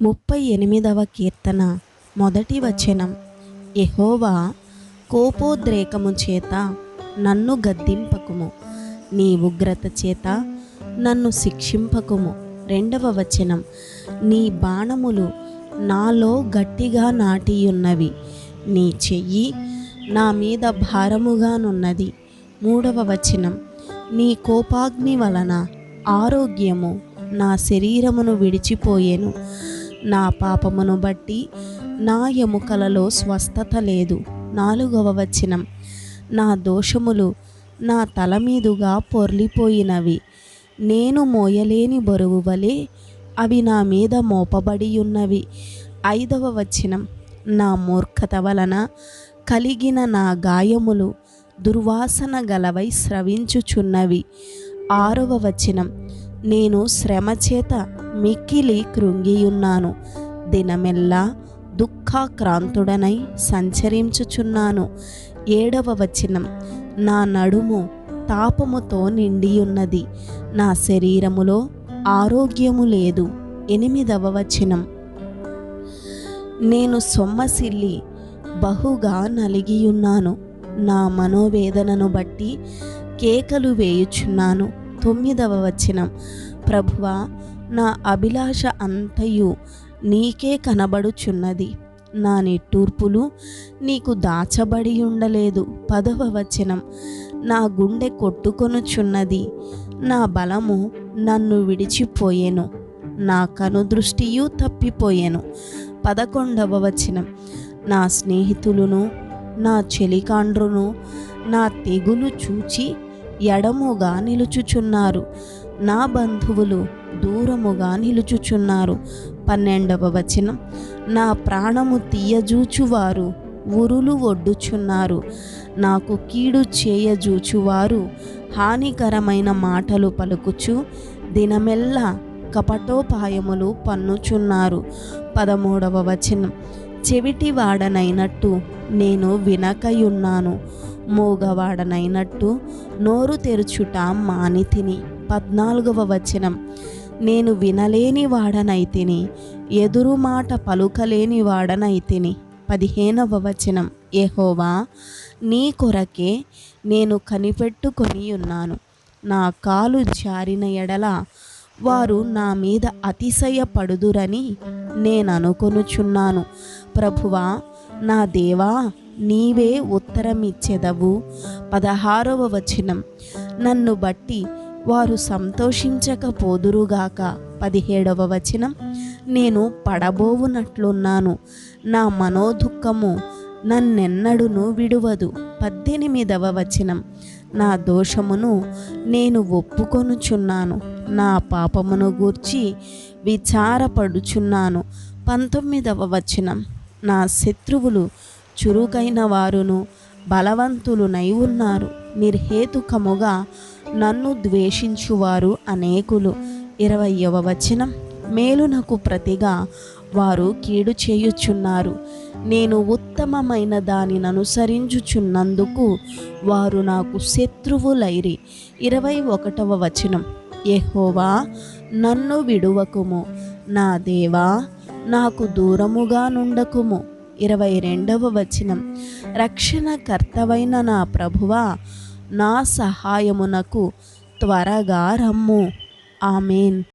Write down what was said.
38వ కీర్తన మొదటి వచనం. యెహోవా, కోపోద్రేకము చేత నన్ను గద్దింపకుము, నీ ఉగ్రత చేత నన్ను శిక్షింపకుము. 2వ వచనం. నీ బాణములు నాలో గట్టిగా నాటియున్నవి, నీ చెయ్యి నా మీద భారముగానున్నది. 3వ వచనం. నీ కోపాగ్ని వలన ఆరోగ్యము నా శరీరమును విడిచిపోయెను, నా పాపమును బట్టి నా ఎముకలలో స్వస్థత లేదు. 4వ వచనం. నా దోషములు నా తల మీదుగా పొర్లిపోయినవి, నేను మోయలేని బరువు వలె అవి నా మీద మోపబడి ఉన్నవి. 5వ వచనం. నా మూర్ఖత వలన కలిగిన నా గాయములు దుర్వాసన గలవై స్రవించుచున్నవి. 6వ వచనం. నేను శ్రమచేత మిక్కిలి కృంగియున్నాను, దినమెల్లా దుఃఖాక్రాంతుడనై సంచరించుచున్నాను. 7వ వచనం. నా నడుము తాపముతో నిండియున్నది, నా శరీరములో ఆరోగ్యము లేదు. 8వ వచనం. నేను సొమ్మసిల్లి బహుగా నలిగియున్నాను, నా మనోవేదనను బట్టి కేకలు వేయుచున్నాను. 9వ వచనం. ప్రభువా, నా అభిలాష అంతయు నీకే కనబడుచున్నది, నా నిట్టూర్పులు నీకు దాచబడి ఉండలేదు. 10వ వచనం. నా గుండె కొట్టుకొనుచున్నది, నా బలము నన్ను విడిచిపోయెను, నా కనుదృష్టియు తప్పిపోయెను. 11వ వచనం. నా స్నేహితులను నా చెలికాండ్రును నా తెగులు చూచి ఎడముగా నిలుచుచున్నారు, నా బంధువులు దూరముగా నిలుచుచున్నారు. 12వ వచనం. నా ప్రాణము తీయజూచువారు ఉరులు ఒడ్డుచున్నారు, నాకు కీడు చేయజూచువారు హానికరమైన మాటలు పలుకుచు దినమెల్లా కపటోపాయములు పన్నుచున్నారు. 13వ వచనం. చెవిటివాడనైనట్టు నేను వినకయున్నాను, మూగవాడనైనట్టు నోరు తెరుచుట మానితిని. 14వ వచనం. నేను వినలేని వాడనైతిని, ఎదురు మాట పలుకలేని వాడనైతిని. 15వ వచనం. యెహోవా, నీ కొరకే నేను కనిపెట్టుకొని ఉన్నాను, నా కాలు జారిన ఎడల వారు నా మీద అతిశయపడుదురని నేననుకొనుచున్నాను. ప్రభువా, నా దేవా, నీవే ఉత్తరమిచ్చెదవు. 16వ వచనం. నన్ను బట్టి వారు సంతోషించకపోదురుగాక. 17వ వచనం. నేను పడబోవునట్లున్నాను, నా మనోదుఃఖము నన్నెన్నడును విడువదు. 18వ వచనం. నా దోషమును నేను ఒప్పుకొనుచున్నాను, నా పాపమును గూర్చి విచారపడుచున్నాను. 19వ వచనం. నా శత్రువులు చురుకైన వారును బలవంతులునై ఉన్నారు, నిర్హేతుకముగా నన్ను ద్వేషించువారు అనేకులు. 20వ వచనం. మేలునకు ప్రతిగా వారు కీడు చేయుచున్నారు, నేను ఉత్తమమైన దానిని అనుసరించుచున్నందుకు వారు నాకు శత్రువులైరి. 21వ వచనం. యెహోవా, నన్ను విడువకుము, నా దేవా, నాకు దూరముగా నుండకుము. 22వ వచనం. రక్షణకర్తవైన నా ప్రభువా, నా సహాయమునకు త్వరగా రమ్ము. ఆమేన్.